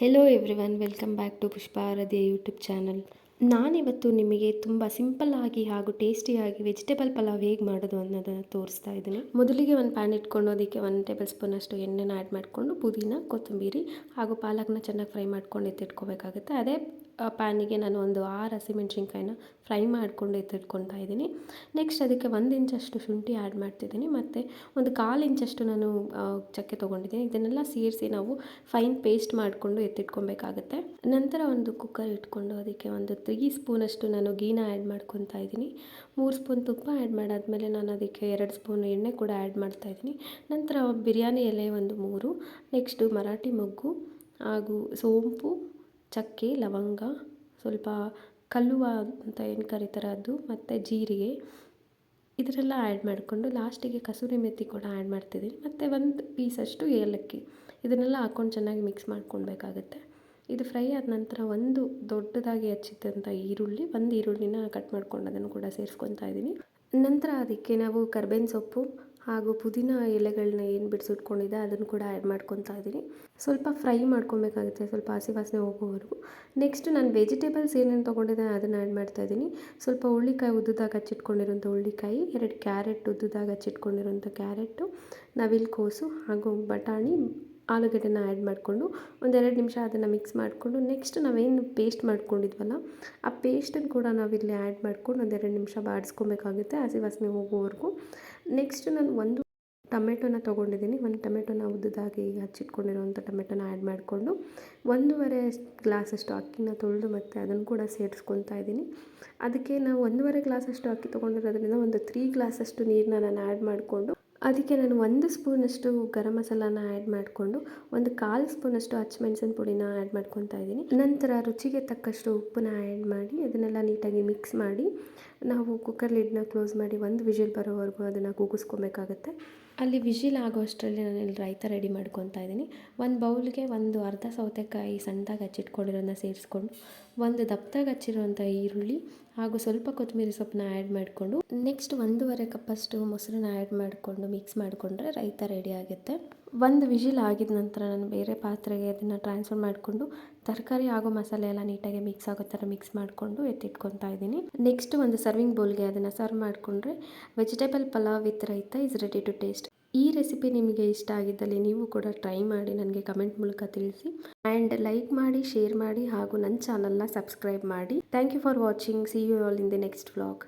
Hello everyone, welcome back to Pushparadhya YouTube channel. ನಾನಿವತ್ತು ನಿಮಗೆ ತುಂಬ ಸಿಂಪಲ್ಲಾಗಿ ಹಾಗೂ ಟೇಸ್ಟಿಯಾಗಿ ವೆಜಿಟೇಬಲ್ ಪಲಾವ್ ಹೇಗೆ ಮಾಡೋದು ಅನ್ನೋದನ್ನು ತೋರಿಸ್ತಾ ಇದ್ದೀನಿ. ಮೊದಲಿಗೆ ಒಂದು ಪ್ಯಾನ್ ಇಟ್ಕೊಂಡು ಅದಕ್ಕೆ 1 ಟೇಬಲ್ ಸ್ಪೂನಷ್ಟು ಎಣ್ಣೆನ ಆ್ಯಡ್ ಮಾಡಿಕೊಂಡು ಪುದೀನ, ಕೊತ್ತಂಬರಿ ಹಾಗೂ ಪಾಲಕ್ನ ಚೆನ್ನಾಗಿ ಫ್ರೈ ಮಾಡ್ಕೊಂಡು ಎತ್ತಿಟ್ಕೋಬೇಕಾಗುತ್ತೆ. ಅದೇ ಪ್ಯಾನಿಗೆ ನಾನು ಒಂದು 6 ಹಸಿಮೆಣ್ಸಿನ್ಕಾಯಿನ ಫ್ರೈ ಮಾಡ್ಕೊಂಡು ಎತ್ತಿಟ್ಕೊತಾ ಇದ್ದೀನಿ. ನೆಕ್ಸ್ಟ್ ಅದಕ್ಕೆ 1 ಇಂಚಷ್ಟು ಶುಂಠಿ ಆ್ಯಡ್ ಮಾಡ್ತಿದ್ದೀನಿ ಮತ್ತು ಒಂದು 1/4 ಇಂಚಷ್ಟು ನಾನು ಚಕ್ಕೆ ತೊಗೊಂಡಿದ್ದೀನಿ. ಇದನ್ನೆಲ್ಲ ಸೇರಿಸಿ ನಾವು ಫೈನ್ ಪೇಸ್ಟ್ ಮಾಡಿಕೊಂಡು ಎತ್ತಿಟ್ಕೊಬೇಕಾಗುತ್ತೆ. ನಂತರ ಒಂದು ಕುಕ್ಕರ್ ಇಟ್ಕೊಂಡು ಅದಕ್ಕೆ ಒಂದು 3 ಸ್ಪೂನಷ್ಟು ನಾನು ಗೀನ ಆ್ಯಡ್ ಮಾಡ್ಕೊತಾ ಇದ್ದೀನಿ. 3 ಸ್ಪೂನ್ ತುಪ್ಪ ಆ್ಯಡ್ ಮಾಡಾದಮೇಲೆ ನಾನು ಅದಕ್ಕೆ 2 ಸ್ಪೂನ್ ಎಣ್ಣೆ ಕೂಡ ಆ್ಯಡ್ ಮಾಡ್ತಾಯಿದ್ದೀನಿ. ನಂತರ ಬಿರಿಯಾನಿ ಎಲೆ ಒಂದು 3, ನೆಕ್ಸ್ಟು ಮರಾಠಿ ಮೊಗ್ಗು ಹಾಗೂ ಸೋಂಪು, ಚಕ್ಕೆ, ಲವಂಗ, ಸ್ವಲ್ಪ ಕಲ್ಲುವ ಅಂತ ಏನು ಕರೀತಾರೆ ಅದು, ಮತ್ತು ಜೀರಿಗೆ ಇದರೆಲ್ಲ ಆ್ಯಡ್ ಮಾಡಿಕೊಂಡು ಲಾಸ್ಟಿಗೆ ಕಸೂರಿ ಮೆಥಿ ಕೂಡ ಆ್ಯಡ್ ಮಾಡ್ತಿದ್ದೀನಿ ಮತ್ತು 1 ಪೀಸಷ್ಟು ಏಲಕ್ಕಿ ಇದನ್ನೆಲ್ಲ ಹಾಕ್ಕೊಂಡು ಚೆನ್ನಾಗಿ ಮಿಕ್ಸ್ ಮಾಡ್ಕೊಳ್ಬೇಕಾಗತ್ತೆ. ಇದು ಫ್ರೈ ಆದ ನಂತರ ಒಂದು ದೊಡ್ಡದಾಗಿ ಹೆಚ್ಚಿದ್ದಂಥ ಈರುಳ್ಳಿ, 1 ಈರುಳ್ಳಿನ ಕಟ್ ಮಾಡ್ಕೊಂಡು ಅದನ್ನು ಕೂಡ ಸೇರಿಸ್ಕೊತಾ ಇದ್ದೀನಿ. ನಂತರ ಅದಕ್ಕೆ ನಾವು ಕರ್ಬೇವಿನ ಸೊಪ್ಪು ಹಾಗೂ ಪುದೀನ ಎಲೆಗಳನ್ನ ಏನು ಬಿಡಿಸಿಟ್ಕೊಂಡಿದ್ದೆ ಅದನ್ನು ಕೂಡ ಆ್ಯಡ್ ಮಾಡ್ಕೊತಾ ಇದ್ದೀನಿ. ಸ್ವಲ್ಪ ಫ್ರೈ ಮಾಡ್ಕೊಬೇಕಾಗುತ್ತೆ, ಸ್ವಲ್ಪ ಹಸಿ ವಾಸನೆ ಹೋಗೋವರೆಗೂ. ನೆಕ್ಸ್ಟ್ ನಾನು ವೆಜಿಟೇಬಲ್ಸ್ ಏನೇನು ತೊಗೊಂಡಿದ್ದೆ ಅದನ್ನು ಆ್ಯಡ್ ಮಾಡ್ತಾಯಿದ್ದೀನಿ. ಸ್ವಲ್ಪ ಹುಳ್ಳಿಕಾಯಿ ಉದ್ದುದಾಗಿ ಹಚ್ಚಿಟ್ಕೊಂಡಿರೋಂಥ ಹುಳ್ಳಿಕಾಯಿ, 2 ಕ್ಯಾರೆಟ್ ಉದ್ದುದಾಗಿ ಹಚ್ಚಿಟ್ಕೊಂಡಿರೋಂಥ ಕ್ಯಾರೆಟು, ನವಿಲುಕೋಸು ಹಾಗೂ ಬಟಾಣಿ, ಆಲೂಗಡ್ಡೆನ ಆ್ಯಡ್ ಮಾಡಿಕೊಂಡು ಒಂದು 2 ನಿಮಿಷ ಅದನ್ನು ಮಿಕ್ಸ್ ಮಾಡಿಕೊಂಡು ನೆಕ್ಸ್ಟ್ ನಾವೇನು ಪೇಸ್ಟ್ ಮಾಡ್ಕೊಂಡಿದ್ವಲ್ಲ ಆ ಪೇಸ್ಟನ್ನು ಕೂಡ ನಾವಿಲ್ಲಿ ಆ್ಯಡ್ ಮಾಡ್ಕೊಂಡು ಒಂದು 2 ನಿಮಿಷ ಬಾಡಿಸ್ಕೊಬೇಕಾಗುತ್ತೆ ಹಸಿ ವಾಸನೆ ಹೋಗೋವರೆಗೂ. ನೆಕ್ಸ್ಟ್ ನಾನು 1 ಟೊಮೆಟೊನ ತೊಗೊಂಡಿದ್ದೀನಿ. 1 ಟೊಮೆಟೊನ ಉದ್ದುದಾಗಿ ಹಚ್ಚಿಟ್ಕೊಂಡಿರೋಂಥ ಟೊಮೆಟೊನ ಆ್ಯಡ್ ಮಾಡಿಕೊಂಡು 1.5 ಗ್ಲಾಸಷ್ಟು ಅಕ್ಕಿನ ತೊಳೆದು ಮತ್ತು ಅದನ್ನು ಕೂಡ ಸೇರಿಸ್ಕೊತಾ ಇದ್ದೀನಿ. ಅದಕ್ಕೆ ನಾವು 1.5 ಗ್ಲಾಸಷ್ಟು ಅಕ್ಕಿ ತೊಗೊಂಡಿರೋದ್ರಿಂದ ಒಂದು 3 ಗ್ಲಾಸಷ್ಟು ನೀರನ್ನ ನಾನು ಆ್ಯಡ್ ಮಾಡಿಕೊಂಡು ಅದಕ್ಕೆ ನಾನು 1 ಸ್ಪೂನಷ್ಟು ಗರಂ ಮಸಾಲಾನ ಆ್ಯಡ್ ಮಾಡಿಕೊಂಡು ಒಂದು 1/4 ಸ್ಪೂನಷ್ಟು ಹಸಿಮೆಣಸಿನ ಪುಡಿನ ಆ್ಯಡ್ ಮಾಡ್ಕೊತಾ ಇದ್ದೀನಿ. ನಂತರ ರುಚಿಗೆ ತಕ್ಕಷ್ಟು ಉಪ್ಪನ್ನ ಆ್ಯಡ್ ಮಾಡಿ ಅದನ್ನೆಲ್ಲ ನೀಟಾಗಿ ಮಿಕ್ಸ್ ಮಾಡಿ ನಾವು ಕುಕ್ಕರ್ ಲಿಡ್ನ ಕ್ಲೋಸ್ ಮಾಡಿ 1 ವಿಷಿಲ್ ಬರೋವರೆಗೂ ಅದನ್ನು ಕೂಗಿಸ್ಕೊಬೇಕಾಗತ್ತೆ. ಅಲ್ಲಿ ವಿಷಿಲ್ ಆಗೋ ಅಷ್ಟರಲ್ಲಿ ನಾನು ಇಲ್ಲಿ ರಾಯ್ತ ರೆಡಿ ಮಾಡ್ಕೊತಾ ಇದ್ದೀನಿ. 1 ಬೌಲ್ಗೆ ಒಂದು ಅರ್ಧ ಸೌತೆಕಾಯಿ ಸಣ್ಣದಾಗಿ ಹಚ್ಚಿಟ್ಕೊಂಡಿರೋದನ್ನ ಸೇರಿಸ್ಕೊಂಡು 1 ದಪ್ಪದಾಗಿ ಹಚ್ಚಿರೋಂಥ ಈರುಳ್ಳಿ ಹಾಗೂ ಸ್ವಲ್ಪ ಕೊತ್ತಂಬರಿ ಸೊಪ್ಪನ್ನ ಆ್ಯಡ್ ಮಾಡಿಕೊಂಡು ನೆಕ್ಸ್ಟ್ 1.5 ಕಪ್ಪಷ್ಟು ಮೊಸರನ್ನ ಆ್ಯಡ್ ಮಾಡಿಕೊಂಡು ಮಿಕ್ಸ್ ಮಾಡಿಕೊಂಡ್ರೆ ರಾಯ್ತ ರೆಡಿ ಆಗುತ್ತೆ. 1 ವಿಷಿಲ್ ಆಗಿದ ನಂತರ ನಾನು ಬೇರೆ ಪಾತ್ರೆಗೆ ಅದನ್ನು ಟ್ರಾನ್ಸ್ಫರ್ ಮಾಡಿಕೊಂಡು ತರಕಾರಿ ಹಾಗೂ ಮಸಾಲೆ ಎಲ್ಲ ನೀಟಾಗಿ ಮಿಕ್ಸ್ ಆಗೋ ಥರ ಮಿಕ್ಸ್ ಮಾಡಿಕೊಂಡು ಎತ್ತಿಟ್ಕೊತಾ ಇದ್ದೀನಿ. ನೆಕ್ಸ್ಟ್ ಒಂದು ಸರ್ವಿಂಗ್ ಬೌಲ್ಗೆ ಅದನ್ನು ಸರ್ವ್ ಮಾಡಿಕೊಂಡ್ರೆ ವೆಜಿಟೇಬಲ್ ಪಲಾವ್ ವಿತ್ ರೈತ ಈಸ್ ರೆಡಿ ಟು ಟೇಸ್ಟ್. ಈ ರೆಸಿಪಿ ನಿಮಗೆ ಇಷ್ಟ ಆಗಿದ್ದಲ್ಲಿ ನೀವು ಕೂಡ ಟ್ರೈ ಮಾಡಿ ನನಗೆ ಕಮೆಂಟ್ ಮೂಲಕ ತಿಳಿಸಿ. ಆ್ಯಂಡ್ ಲೈಕ್ ಮಾಡಿ, ಶೇರ್ ಮಾಡಿ ಹಾಗೂ ನನ್ನ ಚಾನಲ್ನ ಸಬ್ಸ್ಕ್ರೈಬ್ ಮಾಡಿ. Thank you for watching. See you all in the next vlog.